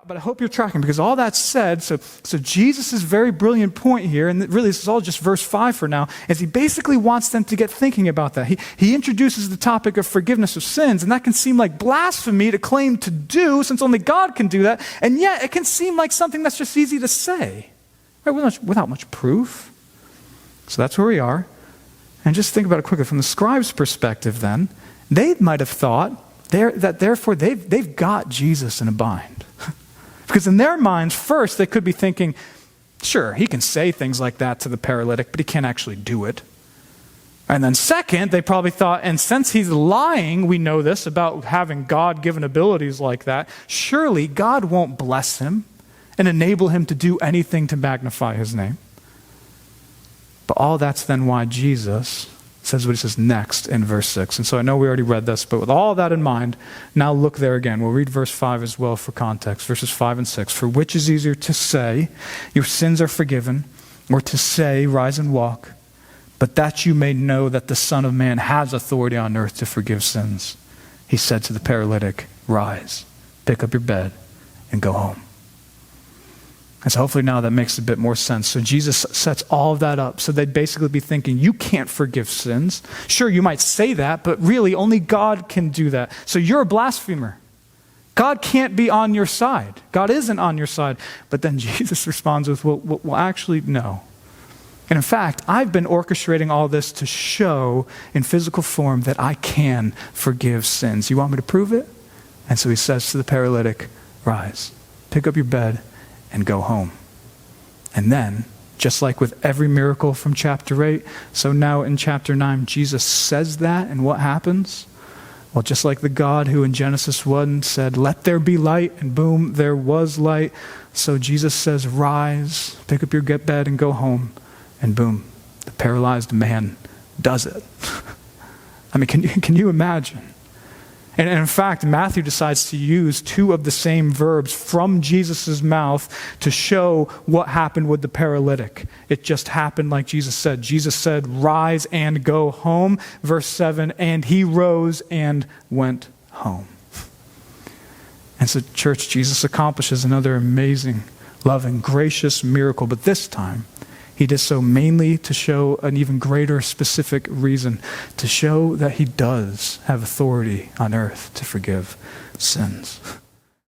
But I hope you're tracking, because all that said, so Jesus' very brilliant point here, and really this is all just verse 5 for now, is he basically wants them to get thinking about that. He introduces the topic of forgiveness of sins, and that can seem like blasphemy to claim to do, since only God can do that, and yet it can seem like something that's just easy to say, right? Without much proof. So that's where we are. And just think about it quickly. From the scribes' perspective then, they might have thought that therefore they've got Jesus in a bind. Because in their minds, first, they could be thinking, sure, he can say things like that to the paralytic, but he can't actually do it. And then second, they probably thought, and since he's lying, we know this, about having God-given abilities like that, surely God won't bless him and enable him to do anything to magnify his name. But all that's then why Jesus says what he says next in verse 6. And so I know we already read this, but with all that in mind, now look there again. We'll read verse 5 as well for context, verses 5 and 6. For which is easier to say, your sins are forgiven, or to say, rise and walk, but that you may know that the Son of Man has authority on earth to forgive sins. He said to the paralytic, rise, pick up your bed, and go home. And so hopefully now that makes a bit more sense. So Jesus sets all of that up. So they'd basically be thinking, you can't forgive sins. Sure, you might say that, but really only God can do that. So you're a blasphemer. God can't be on your side. God isn't on your side. But then Jesus responds with, well, actually, no. And in fact, I've been orchestrating all this to show in physical form that I can forgive sins. You want me to prove it? And so he says to the paralytic, rise, pick up your bed, and go home. And then, just like with every miracle from chapter 8, so now in chapter 9, Jesus says that, and what happens? Well, just like the God who in Genesis 1 said, let there be light, and boom, there was light. So Jesus says, rise, pick up your bed, and go home. And boom, the paralyzed man does it. I mean, can you imagine? And in fact, Matthew decides to use two of the same verbs from Jesus' mouth to show what happened with the paralytic. It just happened like Jesus said. Jesus said, rise and go home. Verse 7, and he rose and went home. And so, church, Jesus accomplishes another amazing, loving, gracious miracle. But this time, he did so mainly to show an even greater specific reason, to show that he does have authority on earth to forgive sins.